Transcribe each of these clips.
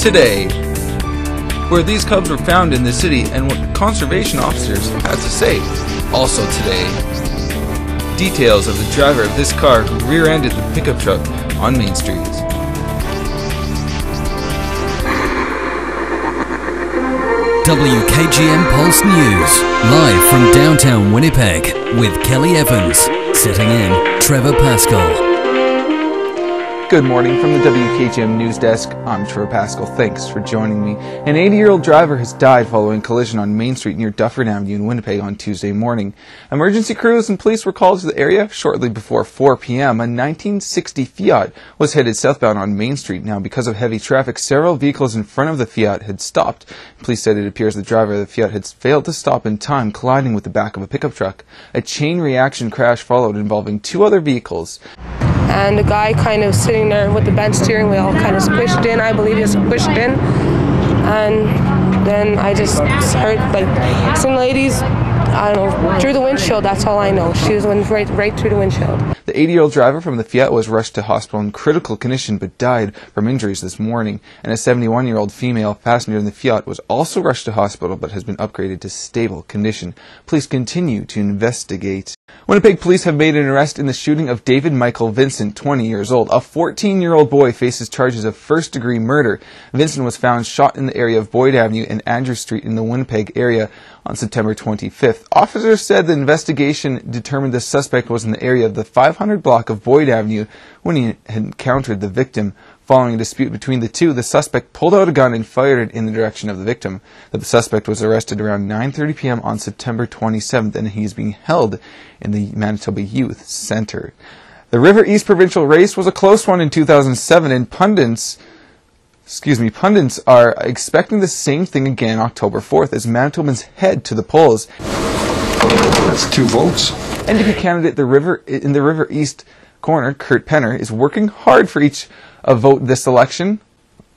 today, where these cubs were found in the city and what conservation officers had to say. Also today, details of the driver of this car who rear-ended the pickup truck on Main Street. WKGM Pulse News, live from downtown Winnipeg, with Kelly Evans, sitting in Trevor Pascal. Good morning from the WKGM News Desk. I'm Trevor Pascal. Thanks for joining me. An 80-year-old driver has died following a collision on Main Street near Dufferin Avenue in Winnipeg on Tuesday morning. Emergency crews and police were called to the area shortly before 4 p.m. A 1960 Fiat was headed southbound on Main Street. Now, because of heavy traffic, several vehicles in front of the Fiat had stopped. Police said it appears the driver of the Fiat had failed to stop in time, colliding with the back of a pickup truck. A chain reaction crash followed involving two other vehicles. And the guy kind of sitting there with the bent steering wheel kind of squished in. I believe he was squished in. And then I just heard like some ladies, I don't know, through the windshield. That's all I know. She was right through the windshield. The 80-year-old driver from the Fiat was rushed to hospital in critical condition but died from injuries this morning. And a 71-year-old female passenger in the Fiat was also rushed to hospital but has been upgraded to stable condition. Police continue to investigate. Winnipeg police have made an arrest in the shooting of David Michael Vincent, 20 years old. A 14-year-old boy faces charges of first-degree murder. Vincent was found shot in the area of Boyd Avenue and Andrew Street in the Winnipeg area on September 25th. Officers said the investigation determined the suspect was in the area of the 500 block of Boyd Avenue when he had encountered the victim. Following a dispute between the two, the suspect pulled out a gun and fired it in the direction of the victim. The suspect was arrested around 9:30 p.m. on September 27th, and he is being held in the Manitoba Youth Centre. The River East provincial race was a close one in 2007, and pundits are expecting the same thing again October 4th as Manitobans head to the polls. That's 2 votes. NDP candidate in the River East corner, Kurt Penner, is working hard for each vote this election.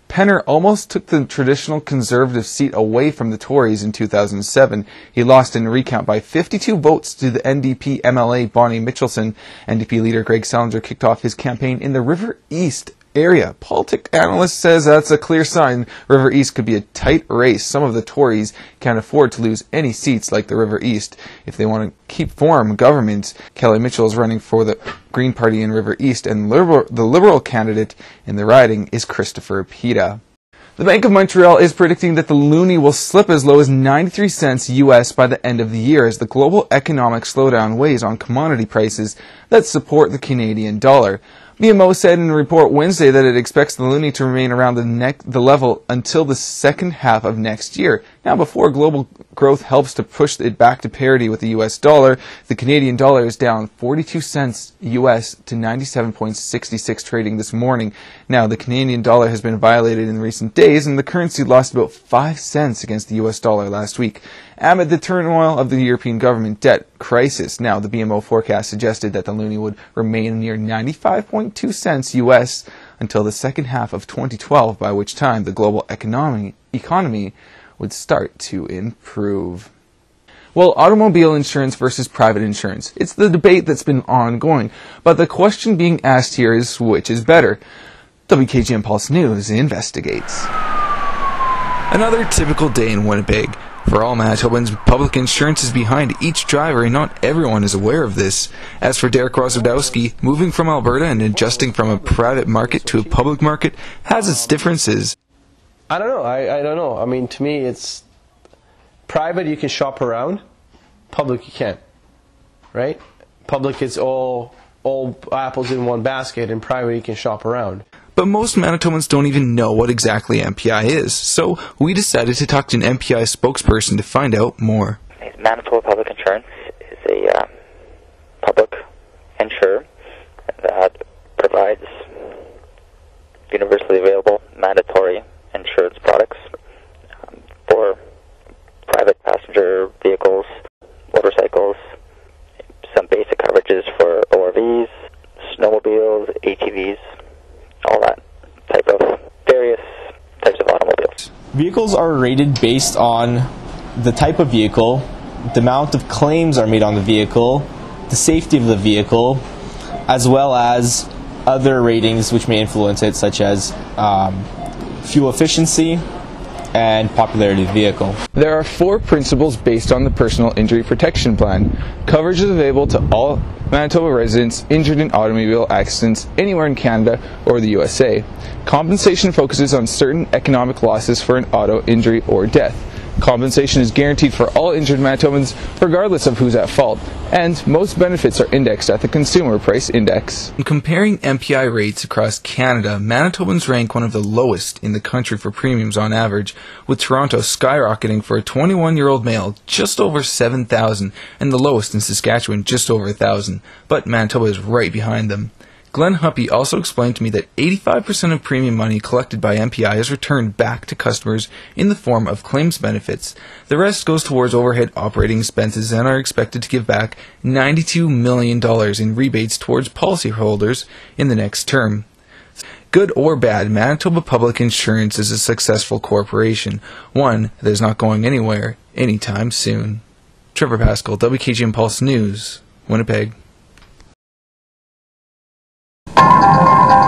Penner almost took the traditional Conservative seat away from the Tories in 2007. He lost in a recount by 52 votes to the NDP MLA Bonnie Mitchelson. NDP leader Greg Salinger kicked off his campaign in the River East area. Politic analyst says that's a clear sign River East could be a tight race. Some of the Tories can't afford to lose any seats like the River East if they want to keep form governments. Kelly Mitchell is running for the Green Party in River East, and the Liberal candidate in the riding is Christopher Pita. The Bank of Montreal is predicting that the loonie will slip as low as 93 cents US by the end of the year as the global economic slowdown weighs on commodity prices that support the Canadian dollar. BMO said in a report Wednesday that it expects the loonie to remain around the level until the second half of next year. Now, before global growth helps to push it back to parity with the US dollar, the Canadian dollar is down 42 cents US to 97.66 trading this morning. Now, the Canadian dollar has been violated in recent days, and the currency lost about 5 cents against the US dollar last week amid the turmoil of the European government debt crisis. Now, the BMO forecast suggested that the loonie would remain near 95.2 cents US until the second half of 2012, by which time the global economy would start to improve. Well, automobile insurance versus private insurance. It's the debate that's been ongoing, but the question being asked here is which is better? WKGM Pulse News investigates. Another typical day in Winnipeg. For all Manitobans, public insurance is behind each driver, and not everyone is aware of this. As for Derek Rozwadowski, moving from Alberta and adjusting from a private market to a public market has its differences. I don't know. I don't know. I mean, to me, it's private, you can shop around. Public, you can't. Right? Public, it's all apples in one basket, and private, you can shop around. But most Manitobans don't even know what exactly MPI is, so we decided to talk to an MPI spokesperson to find out more. Manitoba Public Insurance is a public insurer that provides universally available mandatory insurance products for private passenger vehicles, motorcycles, some basic coverages for ORVs, snowmobiles, ATVs, all that type of various types of automobiles. Vehicles are rated based on the type of vehicle, the amount of claims are made on the vehicle, the safety of the vehicle, as well as other ratings which may influence it, such as fuel efficiency, and popularity of the vehicle. There are 4 principles based on the Personal Injury Protection Plan. Coverage is available to all Manitoba residents injured in automobile accidents anywhere in Canada or the USA. Compensation focuses on certain economic losses for an auto injury or death. Compensation is guaranteed for all injured Manitobans regardless of who's at fault, and most benefits are indexed at the Consumer Price Index. In comparing MPI rates across Canada, Manitobans rank one of the lowest in the country for premiums on average, with Toronto skyrocketing for a 21-year-old male just over $7,000 and the lowest in Saskatchewan just over $1,000, but Manitoba is right behind them. Glenn Huppy also explained to me that 85% of premium money collected by MPI is returned back to customers in the form of claims benefits. The rest goes towards overhead operating expenses and are expected to give back $92 million in rebates towards policyholders in the next term. Good or bad, Manitoba Public Insurance is a successful corporation, one that is not going anywhere anytime soon. Trevor Pascal, WKGM Pulse News, Winnipeg.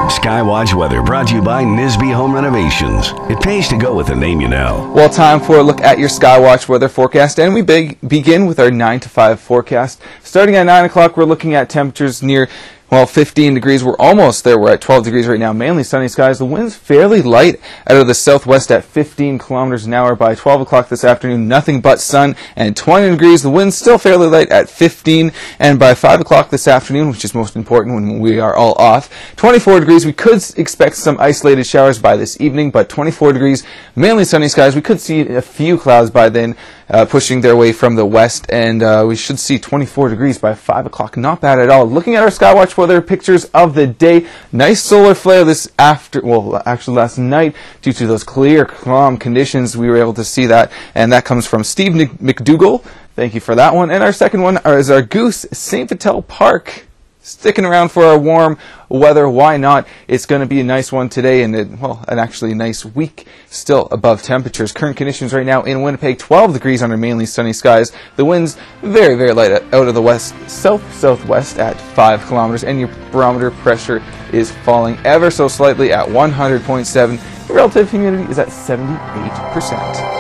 Skywatch weather brought to you by Nisby Home Renovations. It pays to go with a name you know. Well, time for a look at your Skywatch weather forecast, and we begin with our 9 to 5 forecast. Starting at 9 o'clock, we're looking at temperatures near 15 degrees. We're almost there. We're at 12 degrees right now. Mainly sunny skies. The wind's fairly light out of the southwest at 15 kilometers an hour. By 12 o'clock this afternoon, nothing but sun and 20 degrees. The wind's still fairly light at 15. And by 5 o'clock this afternoon, which is most important when we are all off, 24 degrees. We could expect some isolated showers by this evening, but 24 degrees, mainly sunny skies. We could see a few clouds by then pushing their way from the west, and we should see 24 degrees by 5 o'clock. Not bad at all. Looking at our Skywatch weather pictures of the day, nice solar flare actually last night due to those clear, calm conditions. We were able to see that, and that comes from Steve McDougall. Thank you for that one. And our second one is our Goose, St. Vital Park. Sticking around for our warm weather, why not? It's going to be a nice one today, and an actually nice week still above temperatures. Current conditions right now in Winnipeg, 12 degrees under mainly sunny skies. The wind's very, very light out of the west, southwest at 5 kilometers, and your barometer pressure is falling ever so slightly at 100.7. The relative humidity is at 78%.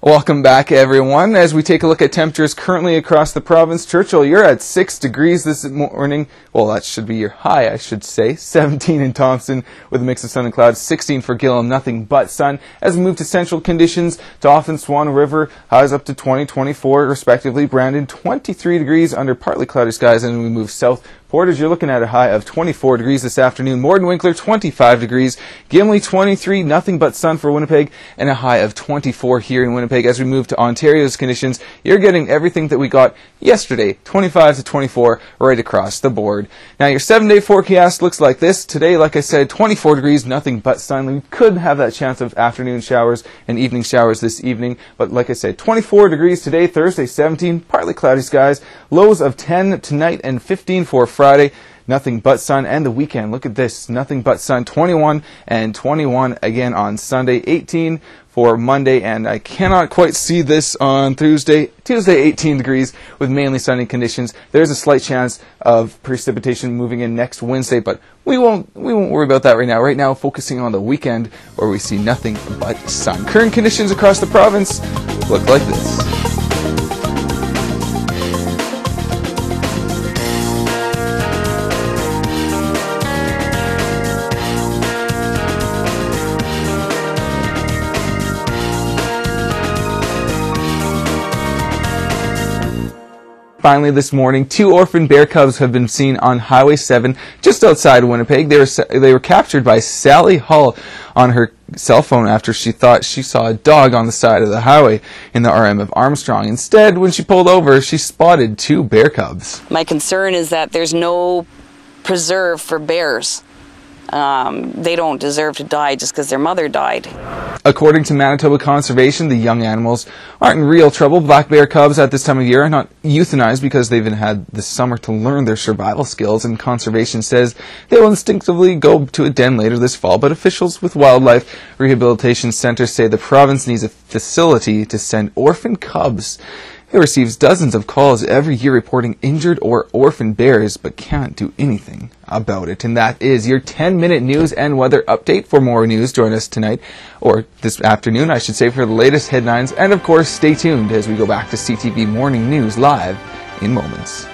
Welcome back, everyone. As we take a look at temperatures currently across the province, Churchill, you're at 6 degrees this morning. Well, that should be your high, I should say. 17 in Thompson with a mix of sun and clouds. 16 for Gillam, nothing but sun. As we move to central conditions, Dauphin, Swan River, highs up to 20, 24, respectively. Brandon, 23 degrees under partly cloudy skies. And we move south. Portage, you're looking at a high of 24 degrees this afternoon. Morden Winkler, 25 degrees. Gimli, 23, nothing but sun for Winnipeg, and a high of 24 here in Winnipeg. As we move to Ontario's conditions, you're getting everything that we got yesterday, 25 to 24 right across the board. Now, your 7-day forecast looks like this. Today, like I said, 24 degrees, nothing but sun. We could have that chance of afternoon showers and evening showers this evening, but like I said, 24 degrees today, Thursday, 17, partly cloudy skies, lows of 10 tonight and 15 for Friday, nothing but sun. And the weekend, look at this, nothing but sun, 21 and 21 again on Sunday, 18 for Monday, and I cannot quite see this on Tuesday, 18 degrees with mainly sunny conditions. There's a slight chance of precipitation moving in next Wednesday, but we won't worry about that right now. Right now, focusing on the weekend where we see nothing but sun. Current conditions across the province look like this. Finally, this morning, 2 orphan bear cubs have been seen on Highway 7 just outside Winnipeg. They were captured by Sally Hull on her cell phone after she thought she saw a dog on the side of the highway in the RM of Armstrong. Instead, when she pulled over, she spotted 2 bear cubs. My concern is that there's no preserve for bears. They don't deserve to die just because their mother died. According to Manitoba Conservation, the young animals aren't in real trouble. Black bear cubs at this time of year are not euthanized because they've had the summer to learn their survival skills, and Conservation says they will instinctively go to a den later this fall, but officials with Wildlife Rehabilitation Centres say the province needs a facility to send orphan cubs. It receives dozens of calls every year reporting injured or orphaned bears, but can't do anything about it. And that is your 10-minute news and weather update. For more news, join us tonight, or this afternoon, I should say, for the latest headlines. And of course, stay tuned as we go back to CTV Morning News Live in moments.